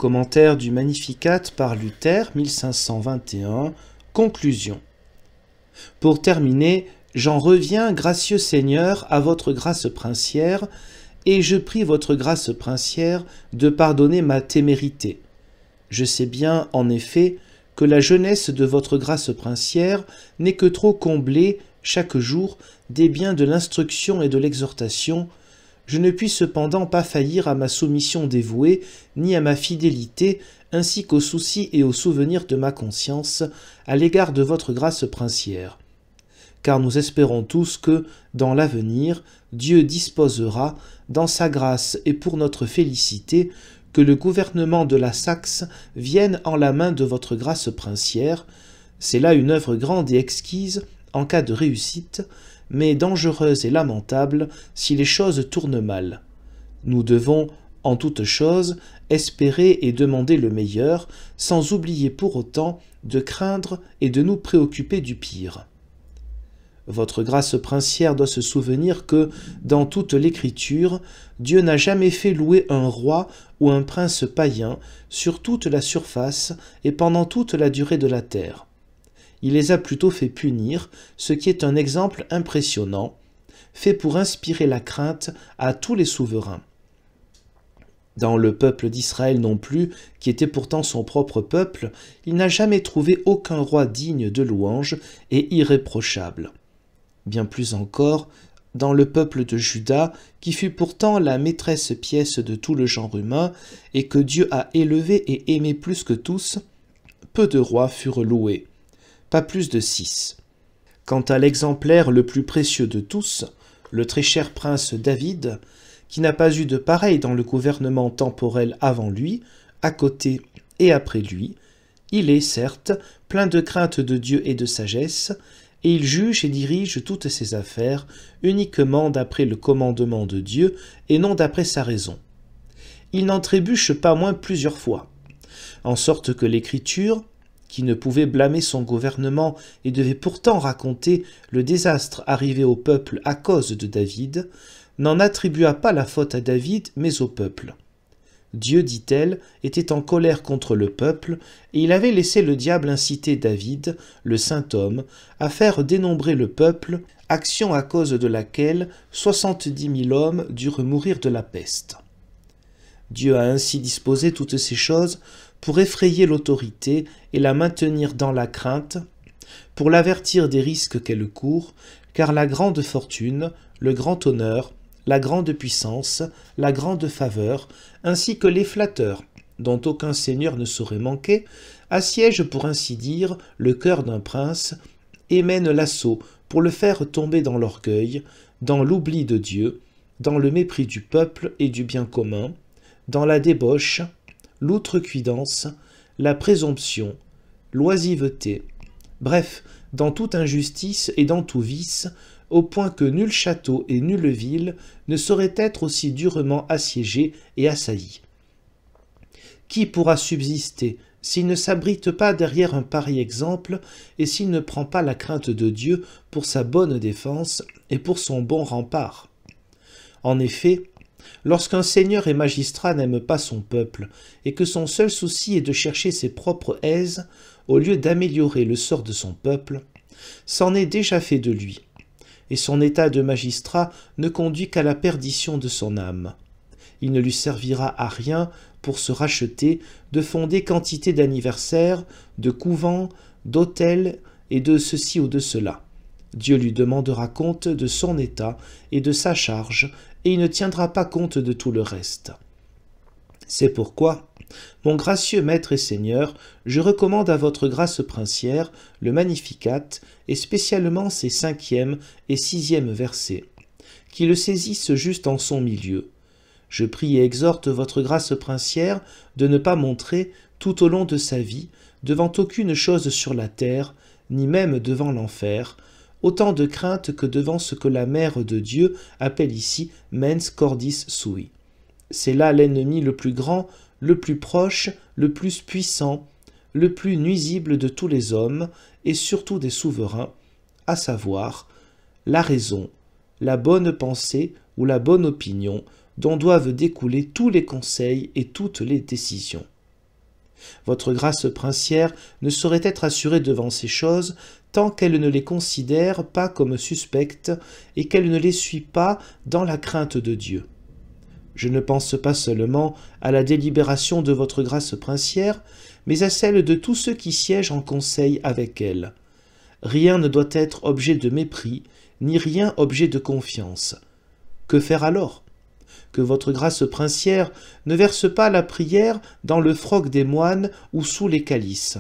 Commentaire du Magnificat par Luther, 1521. Conclusion. Pour terminer, j'en reviens, gracieux Seigneur, à votre grâce princière, et je prie votre grâce princière de pardonner ma témérité. Je sais bien, en effet, que la jeunesse de votre grâce princière n'est que trop comblée, chaque jour, des biens de l'instruction et de l'exhortation. Je ne puis cependant pas faillir à ma soumission dévouée, ni à ma fidélité, ainsi qu'aux soucis et aux souvenirs de ma conscience, à l'égard de votre grâce princière. Car nous espérons tous que, dans l'avenir, Dieu disposera, dans sa grâce et pour notre félicité, que le gouvernement de la Saxe vienne en la main de votre grâce princière. C'est là une œuvre grande et exquise, en cas de réussite, mais dangereuse et lamentable si les choses tournent mal. Nous devons, en toutes choses, espérer et demander le meilleur, sans oublier pour autant de craindre et de nous préoccuper du pire. Votre grâce princière doit se souvenir que, dans toute l'Écriture, Dieu n'a jamais fait louer un roi ou un prince païen sur toute la surface et pendant toute la durée de la terre. Il les a plutôt fait punir, ce qui est un exemple impressionnant, fait pour inspirer la crainte à tous les souverains. Dans le peuple d'Israël non plus, qui était pourtant son propre peuple, il n'a jamais trouvé aucun roi digne de louange et irréprochable. Bien plus encore, dans le peuple de Juda, qui fut pourtant la maîtresse pièce de tout le genre humain, et que Dieu a élevé et aimé plus que tous, peu de rois furent loués, pas plus de 6. Quant à l'exemplaire le plus précieux de tous, le très cher prince David, qui n'a pas eu de pareil dans le gouvernement temporel avant lui, à côté et après lui, il est, certes, plein de crainte de Dieu et de sagesse, et il juge et dirige toutes ses affaires uniquement d'après le commandement de Dieu et non d'après sa raison. Il n'en trébuche pas moins plusieurs fois, en sorte que l'Écriture, qui ne pouvait blâmer son gouvernement et devait pourtant raconter le désastre arrivé au peuple à cause de David, n'en attribua pas la faute à David mais au peuple. Dieu, dit-elle, était en colère contre le peuple, et il avait laissé le diable inciter David, le saint homme, à faire dénombrer le peuple, action à cause de laquelle 70 000 hommes durent mourir de la peste. Dieu a ainsi disposé toutes ces choses pour effrayer l'autorité et la maintenir dans la crainte, pour l'avertir des risques qu'elle court, car la grande fortune, le grand honneur, la grande puissance, la grande faveur, ainsi que les flatteurs, dont aucun seigneur ne saurait manquer, assiègent pour ainsi dire le cœur d'un prince et mènent l'assaut pour le faire tomber dans l'orgueil, dans l'oubli de Dieu, dans le mépris du peuple et du bien commun, dans la débauche, l'outrecuidance, la présomption, l'oisiveté, bref, dans toute injustice et dans tout vice, au point que nul château et nulle ville ne saurait être aussi durement assiégé et assailli. Qui pourra subsister s'il ne s'abrite pas derrière un pareil exemple et s'il ne prend pas la crainte de Dieu pour sa bonne défense et pour son bon rempart? En effet, lorsqu'un seigneur et magistrat n'aime pas son peuple et que son seul souci est de chercher ses propres aises au lieu d'améliorer le sort de son peuple, c'en est déjà fait de lui. Et son état de magistrat ne conduit qu'à la perdition de son âme. Il ne lui servira à rien, pour se racheter, de fonder quantité d'anniversaires, de couvents, d'hôtels et de ceci ou de cela. Dieu lui demandera compte de son état et de sa charge, et il ne tiendra pas compte de tout le reste. C'est pourquoi, mon gracieux Maître et Seigneur, je recommande à votre grâce princière le Magnificat, et spécialement ses 5e et 6e versets, qui le saisissent juste en son milieu. Je prie et exhorte votre grâce princière de ne pas montrer, tout au long de sa vie, devant aucune chose sur la terre, ni même devant l'enfer, autant de crainte que devant ce que la mère de Dieu appelle ici mens cordis sui. C'est là l'ennemi le plus grand, le plus proche, le plus puissant, le plus nuisible de tous les hommes, et surtout des souverains, à savoir la raison, la bonne pensée ou la bonne opinion, dont doivent découler tous les conseils et toutes les décisions. Votre grâce princière ne saurait être assurée devant ces choses tant qu'elle ne les considère pas comme suspectes et qu'elle ne les suit pas dans la crainte de Dieu. Je ne pense pas seulement à la délibération de votre grâce princière, mais à celle de tous ceux qui siègent en conseil avec elle. Rien ne doit être objet de mépris, ni rien objet de confiance. Que faire alors ? Que votre grâce princière ne verse pas la prière dans le froc des moines ou sous les calices,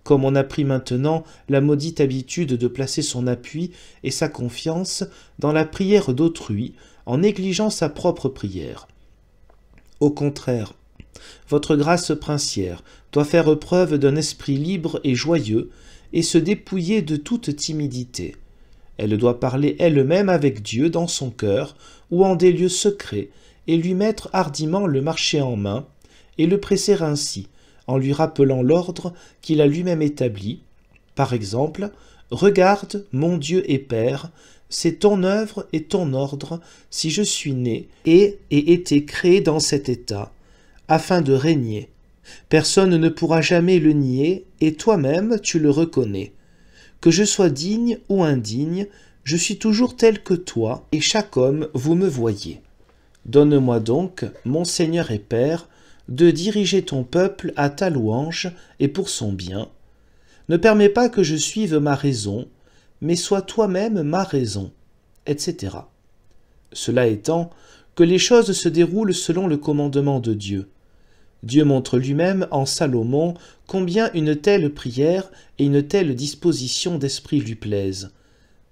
comme on a pris maintenant la maudite habitude de placer son appui et sa confiance dans la prière d'autrui, en négligeant sa propre prière. Au contraire, votre grâce princière doit faire preuve d'un esprit libre et joyeux et se dépouiller de toute timidité. Elle doit parler elle-même avec Dieu dans son cœur ou en des lieux secrets et lui mettre hardiment le marché en main et le presser ainsi, en lui rappelant l'ordre qu'il a lui-même établi. Par exemple, « Regarde, mon Dieu et Père, c'est ton œuvre et ton ordre, si je suis né et ai été créé dans cet état, afin de régner. Personne ne pourra jamais le nier, et toi-même tu le reconnais. Que je sois digne ou indigne, je suis toujours tel que toi, et chaque homme vous me voyez. Donne-moi donc, mon Seigneur et Père, de diriger ton peuple à ta louange et pour son bien. Ne permets pas que je suive ma raison, mais sois toi-même ma raison, etc. Cela étant, que les choses se déroulent selon le commandement de Dieu. Dieu montre lui-même en Salomon combien une telle prière et une telle disposition d'esprit lui plaisent.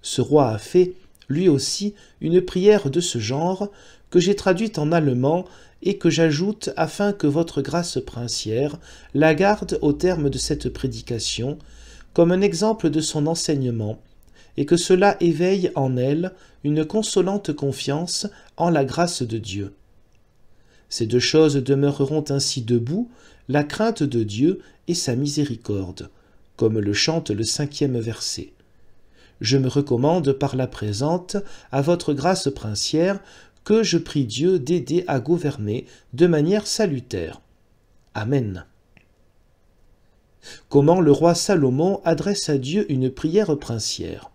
Ce roi a fait, lui aussi, une prière de ce genre, que j'ai traduite en allemand et que j'ajoute afin que votre grâce princière la garde au terme de cette prédication, comme un exemple de son enseignement, et que cela éveille en elle une consolante confiance en la grâce de Dieu. Ces deux choses demeureront ainsi debout, la crainte de Dieu et sa miséricorde, comme le chante le 5e verset. Je me recommande par la présente à votre grâce princière que je prie Dieu d'aider à gouverner de manière salutaire. Amen. Comment le roi Salomon adresse à Dieu une prière princière.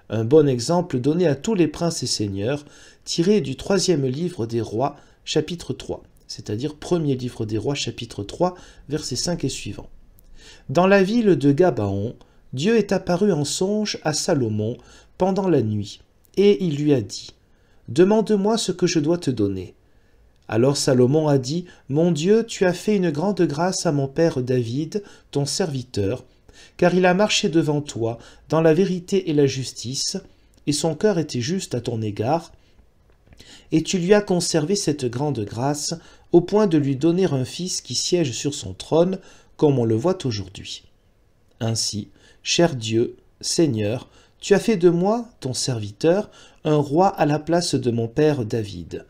Un bon exemple donné à tous les princes et seigneurs, tiré du 3e livre des rois, chapitre 3, c'est-à-dire premier livre des rois, chapitre 3, versets 5 et suivants. Dans la ville de Gabaon, Dieu est apparu en songe à Salomon pendant la nuit, et il lui a dit « Demande-moi ce que je dois te donner. » Alors Salomon a dit « Mon Dieu, tu as fait une grande grâce à mon père David, ton serviteur, car il a marché devant toi dans la vérité et la justice, et son cœur était juste à ton égard, et tu lui as conservé cette grande grâce au point de lui donner un fils qui siège sur son trône, comme on le voit aujourd'hui. Ainsi, cher Dieu, Seigneur, tu as fait de moi, ton serviteur, un roi à la place de mon père David,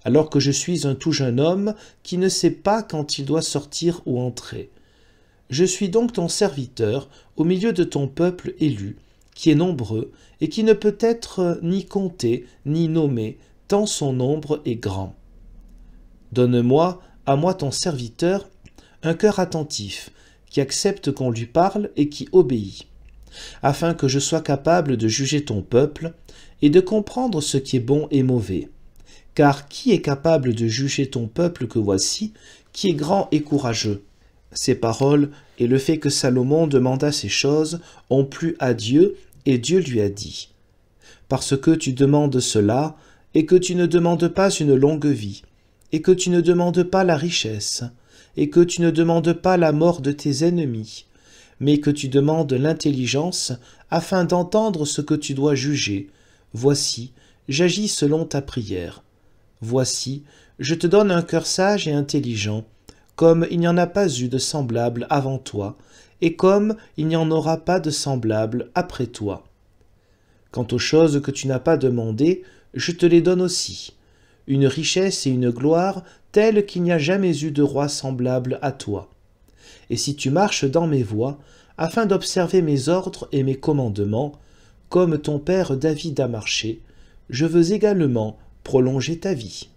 alors que je suis un tout jeune homme qui ne sait pas quand il doit sortir ou entrer. Je suis donc ton serviteur au milieu de ton peuple élu, qui est nombreux et qui ne peut être ni compté ni nommé, tant son nombre est grand. Donne-moi, à moi ton serviteur, un cœur attentif, qui accepte qu'on lui parle et qui obéit, afin que je sois capable de juger ton peuple et de comprendre ce qui est bon et mauvais. Car qui est capable de juger ton peuple que voici, qui est grand et courageux? Ces paroles et le fait que Salomon demanda ces choses ont plu à Dieu, et Dieu lui a dit « Parce que tu demandes cela, et que tu ne demandes pas une longue vie, et que tu ne demandes pas la richesse, et que tu ne demandes pas la mort de tes ennemis, mais que tu demandes l'intelligence afin d'entendre ce que tu dois juger. Voici, j'agis selon ta prière. Voici, je te donne un cœur sage et intelligent, comme il n'y en a pas eu de semblable avant toi, et comme il n'y en aura pas de semblable après toi. Quant aux choses que tu n'as pas demandées, je te les donne aussi, une richesse et une gloire telles qu'il n'y a jamais eu de roi semblable à toi. Et si tu marches dans mes voies, afin d'observer mes ordres et mes commandements, comme ton père David a marché, je veux également prolonger ta vie.